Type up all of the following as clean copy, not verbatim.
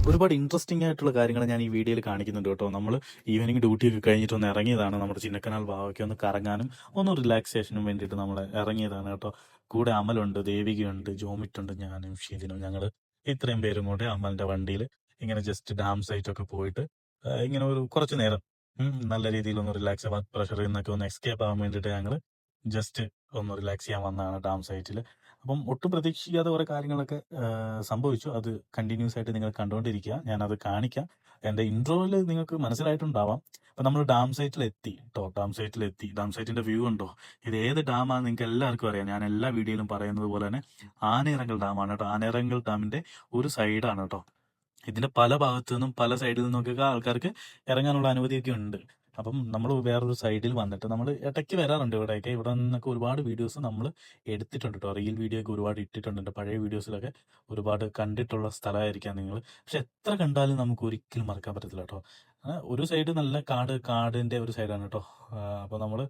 ഒരുപാട് ഇൻട്രസ്റ്റിംഗ് ആയിട്ടുള്ള കാര്യങ്ങൾ ഞാൻ ഈ വീഡിയോയിൽ കാണിക്കുന്നുണ്ട് കേട്ടോ. നമ്മൾ ഈവനിങ് ഡ്യൂട്ടി ഒക്കെ കഴിഞ്ഞിട്ട് ഒന്ന് ഇറങ്ങിയതാണ് നമ്മുടെ ചിന്നക്കനാൽ ഭാഗമൊക്കെ ഒന്ന് കറങ്ങാനും ഒന്ന് റിലാക്സേഷനും വേണ്ടിയിട്ട് നമ്മൾ ഇറങ്ങിയതാണ് കേട്ടോ. കൂടെ അമലുണ്ട്, ദേവികയുണ്ട്, ജോമിറ്റുണ്ട്, ഞാനും ഷീദിനും. ഞങ്ങൾ ഇത്രയും പേരും കൂടെ അമലിന്റെ വണ്ടിയിൽ ഇങ്ങനെ ജസ്റ്റ് ഡാം സൈറ്റ് ഒക്കെ പോയിട്ട് ഇങ്ങനെ ഒരു കുറച്ച് നേരം നല്ല രീതിയിൽ ഒന്ന് റിലാക്സ് ആവാൻ, പ്രഷറിൽ നിന്നൊക്കെ ഒന്ന് എസ്കേപ്പ് ആവാൻ വേണ്ടിയിട്ട് ഞങ്ങൾ ജസ്റ്റ് ഒന്ന് റിലാക്സ് ചെയ്യാൻ വന്നതാണ് ഡാം സൈറ്റിൽ. അപ്പം ഒട്ടും പ്രതീക്ഷിക്കാതെ കുറെ കാര്യങ്ങളൊക്കെ സംഭവിച്ചു. അത് കണ്ടിന്യൂസ് ആയിട്ട് നിങ്ങൾ കണ്ടുകൊണ്ടിരിക്കുക, ഞാനത് കാണിക്കാം. എൻ്റെ ഇൻട്രോയിൽ നിങ്ങൾക്ക് മനസ്സിലായിട്ടുണ്ടാവാം. അപ്പം നമ്മൾ ഡാം സൈറ്റിൽ എത്തി കേട്ടോ. ഡാം സൈറ്റിന്റെ വ്യൂ ഉണ്ടോ? ഇത് ഏത് ഡാമാണെന്ന് നിങ്ങൾക്ക് എല്ലാവർക്കും അറിയാം. ഞാൻ എല്ലാ വീഡിയോയിലും പറയുന്നത് പോലെ തന്നെ ആനയിറങ്കൽ ഡാമാണ് കേട്ടോ. ആനയിറങ്കൽ ഡാമിന്റെ ഒരു സൈഡാണ് കേട്ടോ. ഇതിന്റെ പല ഭാഗത്തു നിന്നും പല സൈഡിൽ നിന്നൊക്കെ ആൾക്കാർക്ക് ഇറങ്ങാനുള്ള അനുമതിയൊക്കെ ഉണ്ട്. അപ്പം നമ്മൾ വേറൊരു സൈഡിൽ വന്നിട്ട് നമ്മൾ ഇടയ്ക്ക് വരാറുണ്ട് ഇവിടെയൊക്കെ. ഇവിടെ നിന്നൊക്കെ ഒരുപാട് വീഡിയോസ് നമ്മൾ എടുത്തിട്ടുണ്ട് കേട്ടോ. റീൽ വീഡിയോ ഒക്കെ ഒരുപാട് ഇട്ടിട്ടുണ്ട്. എൻ്റെ പഴയ വീഡിയോസിലൊക്കെ ഒരുപാട് കണ്ടിട്ടുള്ള സ്ഥലമായിരിക്കാം നിങ്ങൾ. പക്ഷെ എത്ര കണ്ടാലും നമുക്ക് ഒരിക്കലും മറക്കാൻ പറ്റത്തില്ല കേട്ടോ. ഒരു സൈഡ് നല്ല കാടിന്റെ ഒരു സൈഡാണ് കേട്ടോ. അപ്പോൾ നമ്മൾ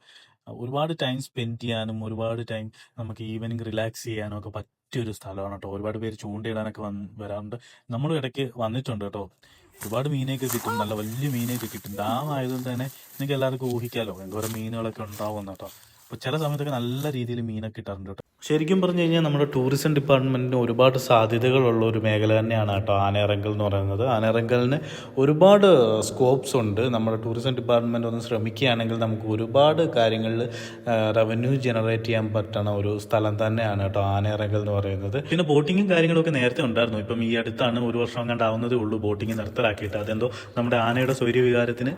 ഒരുപാട് ടൈം സ്പെൻഡ് ചെയ്യാനും ഒരുപാട് ടൈം നമുക്ക് ഈവനിങ് റിലാക്സ് ചെയ്യാനും ഒക്കെ പറ്റിയൊരു സ്ഥലമാണ് കേട്ടോ. ഒരുപാട് പേര് ചൂണ്ടയിടാനൊക്കെ വരാറുണ്ട്. നമ്മളും ഇടയ്ക്ക് വന്നിട്ടുണ്ട് കേട്ടോ. ഒരുപാട് മീനൊക്കെ കിട്ടും, നല്ല വലിയ മീനൊക്കെ കിട്ടും. ഡാം ആയതുകൊണ്ട് തന്നെ നിങ്ങൾക്ക് എല്ലാവർക്കും ഊഹിക്കാലോ എന്തോരം മീനുകളൊക്കെ ഉണ്ടാവും കേട്ടോ. അപ്പോൾ ചില സമയത്തൊക്കെ നല്ല രീതിയിൽ മീനൊക്കെ കിട്ടാറുണ്ട് കേട്ടോ. ശരിക്കും പറഞ്ഞു കഴിഞ്ഞാൽ നമ്മുടെ ടൂറിസം ഡിപ്പാർട്ട്മെന്റിന് ഒരുപാട് സാധ്യതകളുള്ള ഒരു മേഖല തന്നെയാണ് കേട്ടോ ആനയിറങ്കൽ എന്ന് പറയുന്നത്. ആനയിറങ്കലിന് ഒരുപാട് സ്കോപ്സ് ഉണ്ട്. നമ്മുടെ ടൂറിസം ഡിപ്പാർട്ട്മെന്റ് ഒന്ന് ശ്രമിക്കുകയാണെങ്കിൽ നമുക്ക് ഒരുപാട് കാര്യങ്ങളിൽ റവന്യൂ ജനറേറ്റ് ചെയ്യാൻ പറ്റുന്ന ഒരു സ്ഥലം തന്നെയാണ് കേട്ടോ ആനയിറങ്കൽ എന്ന് പറയുന്നത്. പിന്നെ ബോട്ടിങ്ങും കാര്യങ്ങളൊക്കെ നേരത്തെ ഉണ്ടായിരുന്നു. ഇപ്പം ഈ അടുത്താണ്, ഒരു വർഷം കണ്ടാവുന്നതേ ഉള്ളൂ ബോട്ടിങ് നിർത്തലാക്കിയിട്ട്. അതെന്തോ നമ്മുടെ ആനയുടെ സ്വൈര്യവികാരത്തിന്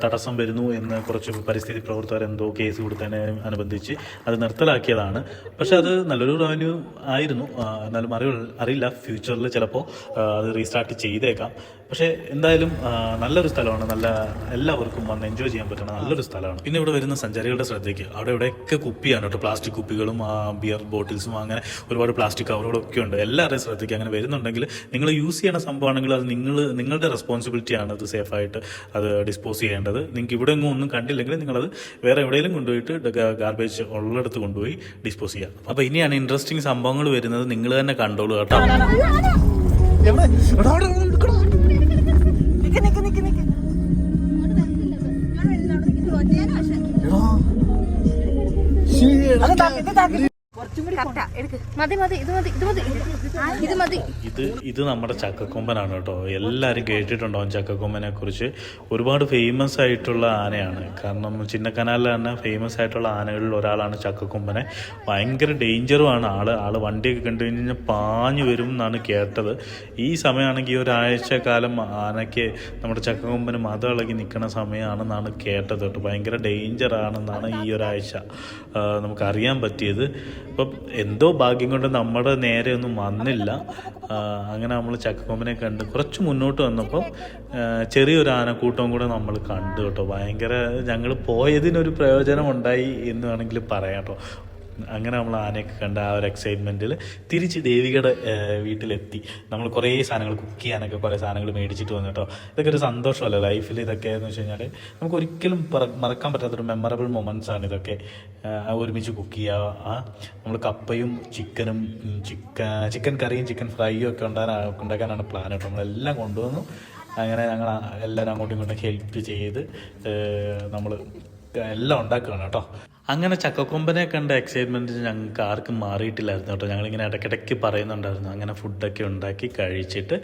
തടസ്സം വരുന്നു എന്ന് കുറച്ച് പരിസ്ഥിതി പ്രവർത്തകർ എന്തോ കേസ് കൊടുത്തതിനെ അനുബന്ധിച്ച് അത് നിർത്തലാക്കിയതാണ്. പക്ഷെ അത് നല്ലൊരു റവന്യൂ ആയിരുന്നു. എന്നാലും അറിയില്ല, ഫ്യൂച്ചറിൽ ചിലപ്പോൾ അത് റീസ്റ്റാർട്ട് ചെയ്തേക്കാം. പക്ഷെ എന്തായാലും നല്ലൊരു സ്ഥലമാണ്. നല്ല എല്ലാവർക്കും വന്ന് എൻജോയ് ചെയ്യാൻ പറ്റുന്ന നല്ലൊരു സ്ഥലമാണ്. പിന്നെ ഇവിടെ വരുന്ന സഞ്ചാരികളുടെ ശ്രദ്ധയ്ക്ക് അവിടെ ഇവിടെയൊക്കെ കുപ്പിയാണ് കേട്ടോ. പ്ലാസ്റ്റിക് കുപ്പികളും ബിയർ ബോട്ടിൽസും അങ്ങനെ ഒരുപാട് പ്ലാസ്റ്റിക് കവറുകളൊക്കെ ഉണ്ട്. എല്ലാവരുടെയും ശ്രദ്ധയ്ക്ക് അങ്ങനെ വരുന്നുണ്ടെങ്കിൽ നിങ്ങൾ യൂസ് ചെയ്യണ സംഭവമാണെങ്കിൽ അത് നിങ്ങളുടെ റെസ്പോൺസിബിലിറ്റിയാണ് അത് സേഫായിട്ട് അത് ഡിസ്പോസ് ചെയ്യേണ്ടത്. നിങ്ങൾക്ക് ഇവിടെ ഒന്നും കണ്ടില്ലെങ്കിൽ നിങ്ങളത് വേറെ എവിടെയെങ്കിലും കൊണ്ടുപോയിട്ട് ഗാർബേജ് ഉള്ളിടത്ത് കൊണ്ടുപോയി ഡിസ്പോസ് ചെയ്യാം. അപ്പോൾ ഇനിയാണ് ഇൻട്രസ്റ്റിംഗ് സംഭവങ്ങൾ വരുന്നത്. നിങ്ങൾ തന്നെ കണ്ടോളൂ കേട്ടോ. ഇത് നമ്മുടെ ചക്കക്കൊമ്പനാണ് കേട്ടോ. എല്ലാവരും കേട്ടിട്ടുണ്ടാവും ചക്കക്കൊമ്പനെ കുറിച്ച്. ഒരുപാട് ഫേമസ് ആയിട്ടുള്ള ആനയാണ്. കാരണം ചിന്നക്കനാലിൽ തന്നെ ഫേമസ് ആയിട്ടുള്ള ആനകളിൽ ഒരാളാണ് ചക്കക്കൊമ്പനെ. ഭയങ്കര ഡേഞ്ചറുമാണ് ആള് വണ്ടിയൊക്കെ കണ്ടു കഴിഞ്ഞാൽ പാഞ്ഞു വരും എന്നാണ് കേട്ടത്. ഈ സമയമാണെങ്കിൽ ഒരാഴ്ച കാലം ആനയ്ക്ക് നമ്മുടെ ചക്കക്കൊമ്പന് മതമിളകി നിൽക്കുന്ന സമയമാണെന്നാണ് കേട്ടത് കേട്ടോ. ഭയങ്കര ഡേഞ്ചറാണെന്നാണ് ഈ ഒരാഴ്ച നമുക്കറിയാൻ പറ്റിയത്. അപ്പം എന്തോ ഭാഗ്യം കൊണ്ട് നമ്മുടെ നേരെ ഒന്നും വന്നില്ല. അങ്ങനെ നമ്മൾ ചക്കക്കൊമ്പനെ കണ്ട് കുറച്ച് മുന്നോട്ട് വന്നപ്പം ചെറിയൊരു ആനക്കൂട്ടവും കൂടെ നമ്മൾ കണ്ടു കേട്ടോ. ഭയങ്കര ഞങ്ങൾ പോയതിനൊരു പ്രയോജനം ഉണ്ടായി എന്ന് വേണമെങ്കിൽ പറയാം കേട്ടോ. അങ്ങനെ നമ്മൾ ആനയൊക്കെ കണ്ട ആ ഒരു എക്സൈറ്റ്മെൻറ്റിൽ തിരിച്ച് ദേവികയുടെ വീട്ടിലെത്തി. നമ്മൾ കുറേ സാധനങ്ങൾ കുക്ക് ചെയ്യാനൊക്കെ കുറേ സാധനങ്ങൾ മേടിച്ചിട്ട് വന്നു കേട്ടോ. ഇതൊക്കെ ഒരു സന്തോഷമല്ലേ ലൈഫിൽ. ഇതൊക്കെ എന്ന് വെച്ച് കഴിഞ്ഞാൽ നമുക്ക് ഒരിക്കലും മറക്കാൻ പറ്റാത്തൊരു മെമ്മറബിൾ മൊമെൻറ്റ്സ് ആണ് ഇതൊക്കെ. ഒരുമിച്ച് കുക്ക് ചെയ്യുക, നമ്മൾ കപ്പയും ചിക്കനും ചിക്കൻ കറിയും ചിക്കൻ ഫ്രൈയും ഒക്കെ ഉണ്ടാക്കാനാണ് പ്ലാൻ കേട്ടോ. നമ്മളെല്ലാം കൊണ്ടുവന്നു. അങ്ങനെ ഞങ്ങൾ എല്ലാവരും അങ്ങോട്ടും ഇങ്ങോട്ടും ഹെൽപ്പ് ചെയ്ത് നമ്മൾ എല്ലാം ഉണ്ടാക്കുകയാണ് കേട്ടോ. അങ്ങനെ ചക്കക്കൊമ്പനെ കണ്ട എക്സൈറ്റ്മെൻറ്റ് ഞങ്ങൾക്ക് ആർക്കും മാറിയിട്ടില്ലായിരുന്നു കേട്ടോ. ഞങ്ങളിങ്ങനെ ഇടയ്ക്കിടയ്ക്ക് പറയുന്നുണ്ടായിരുന്നു. അങ്ങനെ ഫുഡൊക്കെ ഉണ്ടാക്കി കഴിച്ചിട്ട്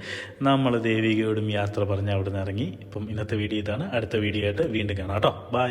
നമ്മൾ ദേവികയോടും യാത്ര പറഞ്ഞ് അവിടെ നിന്ന് ഇറങ്ങി. ഇപ്പം ഇന്നത്തെ വീഡിയോ ഇതാണ്. അടുത്ത വീഡിയോ ആയിട്ട് വീണ്ടും കാണാം കേട്ടോ. ബൈ.